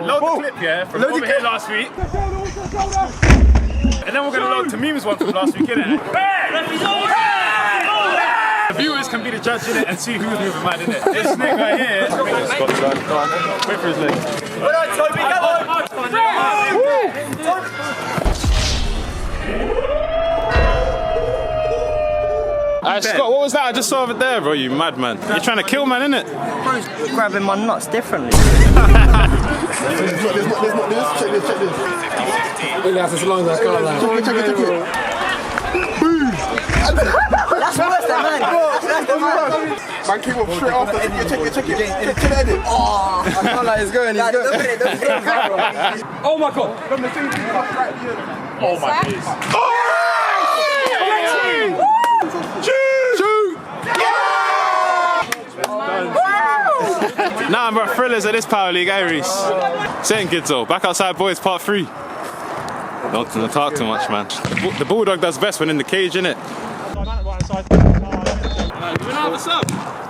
load the clip here from over here last week. And then we're going to load Tamim's one from last week, innit? The viewers can be the judge in it and see who's moving mad, innit? This nigga right here. Wait for his leg. Well done, Toby, go on! Alright, Scott, what was that I just saw over there, bro? You madman. You're trying to kill man, innit? Bro's grabbing my nuts differently. There's not this. Check this. Look, that's as long as I can't lie. Check it. Boom! That's worse than mine. That's the man. Man came up straight after. Check it. Edit. Oh, I can't lie, it's going. Oh my god. Oh my days. Nah, bro, thrillers at this Power League, Reese. Saying Gidzo, back outside boys, part 3. Don't talk too much, man. The bulldog does best when in the cage, innit? You don't have a sub.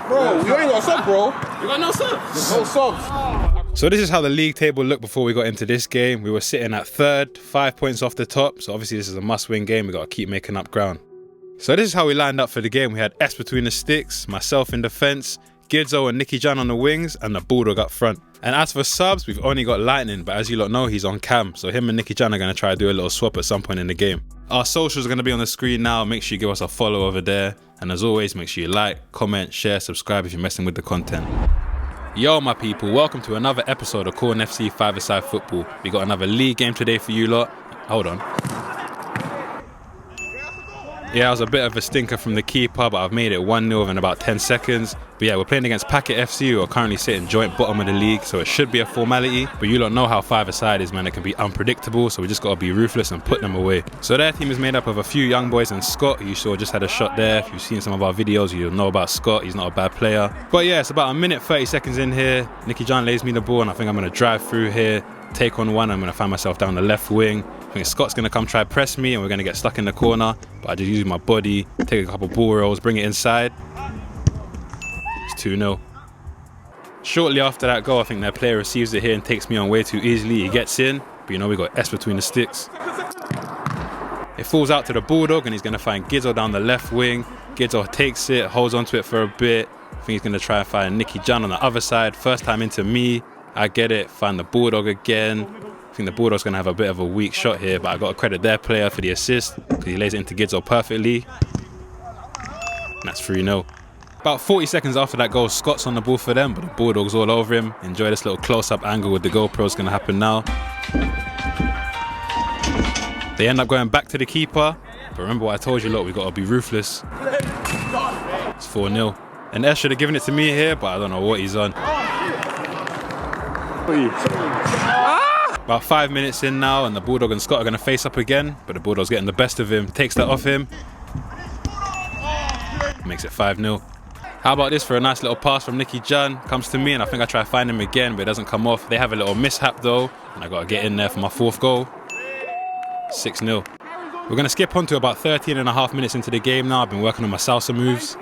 Bro, you ain't got a sub, bro. You got no subs. No subs. So this is how the league table looked before we got into this game. We were sitting at 3rd, 5 points off the top. So obviously this is a must-win game. We got to keep making up ground. So this is how we lined up for the game. We had S between the sticks, myself in defence, Gidzo and Nicky Jan on the wings, and the bulldog up front. And as for subs, we've only got Lightning, but as you lot know, he's on cam. So him and Nicky Jan are going to try to do a little swap at some point in the game. Our socials are going to be on the screen now. Make sure you give us a follow over there. And as always, make sure you like, comment, share, subscribe if you're messing with the content. Yo, my people, welcome to another episode of Corn FC 5-a-side football. We got another league game today for you lot. Hold on. Yeah, it was a bit of a stinker from the keeper, but I've made it 1-0 within about 10 seconds. But yeah, we're playing against Packet FC, who are currently sitting joint bottom of the league, so it should be a formality. But you lot know how 5-a-side is, man. It can be unpredictable, so we just got to be ruthless and put them away. So their team is made up of a few young boys and Scott, who you saw just had a shot there. If you've seen some of our videos, you'll know about Scott. He's not a bad player. But yeah, it's about a minute 30 seconds in here. Nicky Jan lays me the ball, and I think I'm going to drive through here, take on one. I'm going to find myself down the left wing. I think Scott's going to come try press me, and we're going to get stuck in the corner. But I just use my body, take a couple ball rolls, bring it inside. It's 2-0. Shortly after that goal, I think their player receives it here and takes me on way too easily. He gets in, but you know we got S between the sticks. It falls out to the bulldog, and he's going to find Gidzo down the left wing. Gidzo takes it, holds onto it for a bit. I think he's going to try and find Nicky Jan on the other side. First time into me. I get it, find the bulldog again. I think the bulldog's going to have a bit of a weak shot here, but I got to credit their player for the assist because he lays it into Gidzo perfectly. And that's 3-0. About 40 seconds after that goal, Scott's on the ball for them, but the bulldog's all over him. Enjoy this little close-up angle with the GoPro's going to happen now. They end up going back to the keeper, but remember what I told you, look, we've got to be ruthless. It's 4-0. And S should have given it to me here, but I don't know what he's on. About 5 minutes in now, and the bulldog and Scott are going to face up again, but the bulldog's getting the best of him, takes that off him, makes it 5-0. How about this for a nice little pass from Nicky Jan? Comes to me, and I think I try to find him again, but it doesn't come off. They have a little mishap though, and I got to get in there for my 4th goal. 6-0. We're going to skip on to about 13.5 minutes into the game now. I've been working on my salsa moves.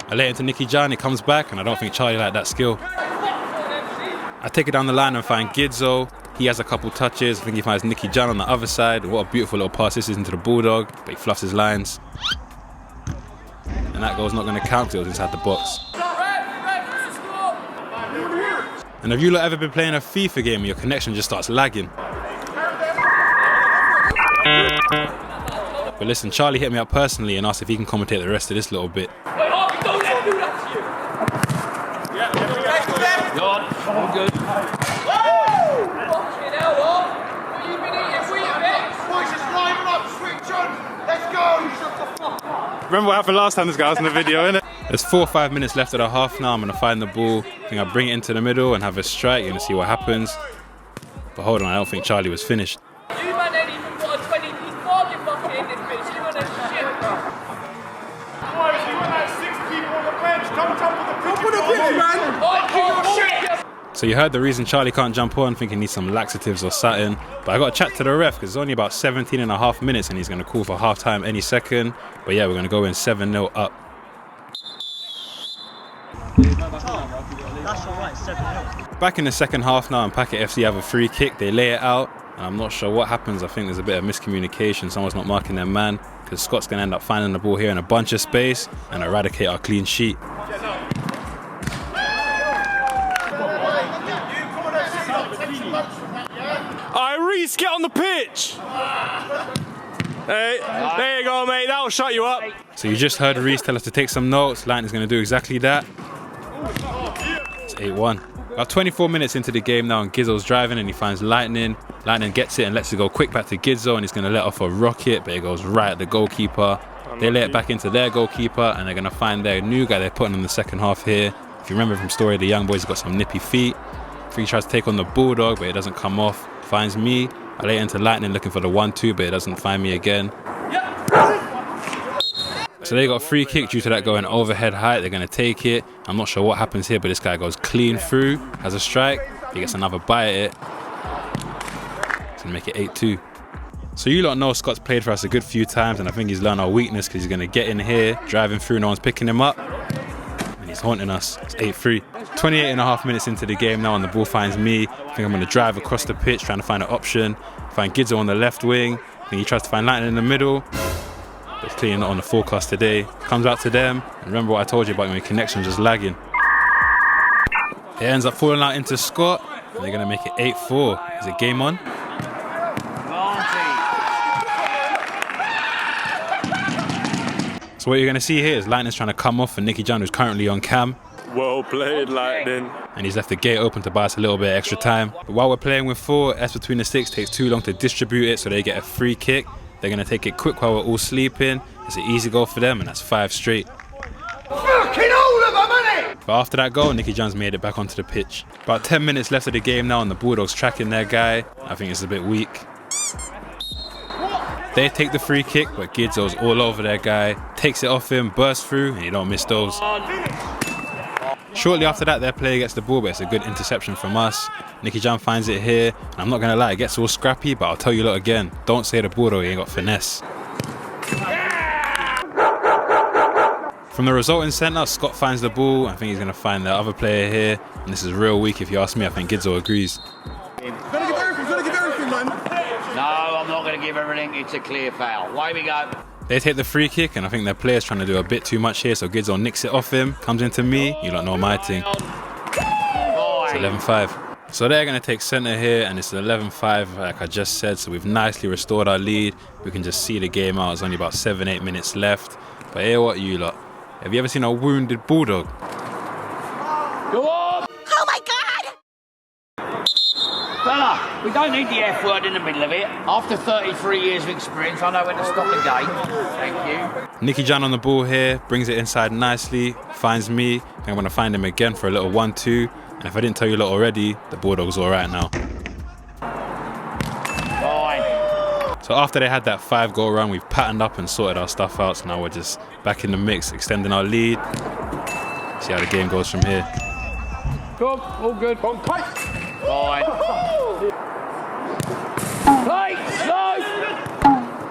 I lay it into Nicky Jan, he comes back, and I don't think Charlie liked that skill. I take it down the line and find Gidzo. He has a couple touches. I think he finds Nicky Jan on the other side. What a beautiful little pass this is into the bulldog, but he fluffs his lines. And that goal's not going to count because it was inside the box. And have you lot ever been playing a FIFA game and your connection just starts lagging? But listen, Charlie hit me up personally and asked if he can commentate the rest of this little bit. All good. Remember what happened last time this guy was in the video, innit? There's 4 or 5 minutes left of the half now. I'm going to find the ball. I think I'll bring it into the middle and have a strike. You're going to see what happens. But hold on, I don't think Charlie was finished. You man ain't even got a 20-piece bargain bucket in this bitch. You want a shit. Boys, you got like 6 people on the bench. Don't jump on the pitch, man. Oh, shit. So you heard the reason Charlie can't jump on, think he needs some laxatives or something. But I got to chat to the ref because it's only about 17.5 minutes and he's going to call for half time any second. But yeah, we're going to go in 7-0 up. That's all right, 7-0. Back in the second half now, and Packet FC have a free kick. They lay it out, and I'm not sure what happens. I think there's a bit of miscommunication. Someone's not marking their man, because Scott's going to end up finding the ball here in a bunch of space and eradicate our clean sheet. Alright, Reese, get on the pitch! Hey, there you go, mate. That'll shut you up. So you just heard Reese tell us to take some notes. Lightning's going to do exactly that. It's 8-1. About 24 minutes into the game now, and Gizzo's driving and he finds Lightning. Lightning gets it and lets it go quick back to Gizzo, and he's going to let off a rocket, but it goes right at the goalkeeper. They lay it back into their goalkeeper, and they're going to find their new guy they're putting in the second half here. If you remember from Story, the young boy's got some nippy feet. I think he tries to take on the Bulldog, but it doesn't come off. Finds me. I lay it into Lightning looking for the 1-2, but it doesn't find me again. So they got a free kick due to that going overhead height. They're going to take it. I'm not sure what happens here, but this guy goes clean through, has a strike. He gets another bite at it. It's going to make it 8-2. So you lot know Scott's played for us a good few times, and I think he's learned our weakness because he's going to get in here, driving through, no one's picking him up. And he's haunting us. It's 8-3. 28.5 minutes into the game now, and the ball finds me. I think I'm going to drive across the pitch, trying to find an option. Find Gizzo on the left wing. I think he tries to find Lightning in the middle. But it's clearly not on the forecast today. Comes out to them. And remember what I told you about my connection just lagging. It ends up falling out into Scott. And they're going to make it 8-4. Is it game on? So what you're going to see here is Lightning's trying to come off for Nicky John, who's currently on cam. Well played, Lightning. And he's left the gate open to buy us a little bit of extra time. But while we're playing with 4, S between the sticks takes too long to distribute it, so they get a free kick. They're going to take it quick while we're all sleeping. It's an easy goal for them, and that's 5 straight. Fucking all of them, innit? But after that goal, Nicky John's made it back onto the pitch. About 10 minutes left of the game now, and the Bulldogs tracking their guy. I think it's a bit weak. They take the free kick, but Gizzo's all over their guy. Takes it off him, bursts through, and you don't miss those. Shortly after that, their player gets the ball, but it's a good interception from us. Nicky John finds it here, and I'm not going to lie, it gets all scrappy, but I'll tell you lot again, don't say the Bulldog, he ain't got finesse. From the resulting centre, Scott finds the ball. I think he's going to find the other player here, and this is real weak if you ask me. I think Gizzo agrees. Gotta give everything, man. No, I'm not going to give everything. It's a clear foul. Away we go. They take the free kick, and I think their player's trying to do a bit too much here, so Gizzo nicks it off him, comes into me. You don't know my thing. It's 11-5. So they're going to take centre here, and it's 11-5 like I just said, so we've nicely restored our lead. We can just see the game out. There's only about 7-8 minutes left. But hear what you lot. Have you ever seen a wounded bulldog? Go on! Oh my God! Fella, we don't need the F word in the middle of it. After 33 years of experience, I know when to stop the game. Thank you. Nicky John on the ball here, brings it inside nicely, finds me. I'm going to find him again for a little 1-2. And if I didn't tell you lot already, the Bulldog's all right now. Fine. So after they had that 5-goal run, we've patterned up and sorted our stuff out. So now we're just back in the mix, extending our lead. See how the game goes from here. Good, all good. Fine. Play, slow.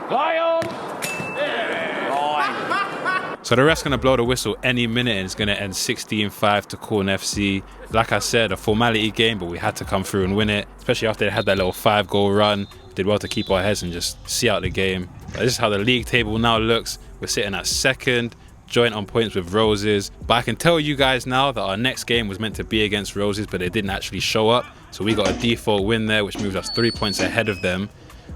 Play on. Fine. So the ref's going to blow the whistle any minute, and it's going to end 16-5 to Corn FC. Like I said, a formality game, but we had to come through and win it, especially after they had that little 5-goal run. Did well to keep our heads and just see out the game. But this is how the league table now looks. We're sitting at 2nd, joint on points with Roses. But I can tell you guys now that our next game was meant to be against Roses, but they didn't actually show up. So we got a default win there, which moved us 3 points ahead of them.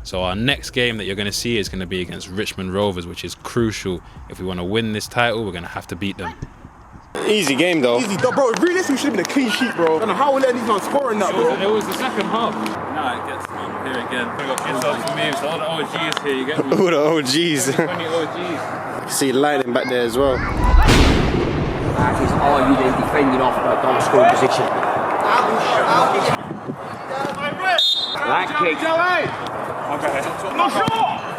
So our next game that you're going to see is going to be against Richmond Rovers, which is crucial. If we want to win this title, we're going to have to beat them. Easy game, though. Easy, bro. Realistically, should have been a clean sheet, bro. I don't know how we let these men score in that, bro. It was the second half. Now it gets here again. We got kids up for me, so all the OGs here, you get me? All the OGs. 20 OGs. I can see Lightning back there as well. That is are you then defending off the goal scoring position? That kick. Okay. No shot!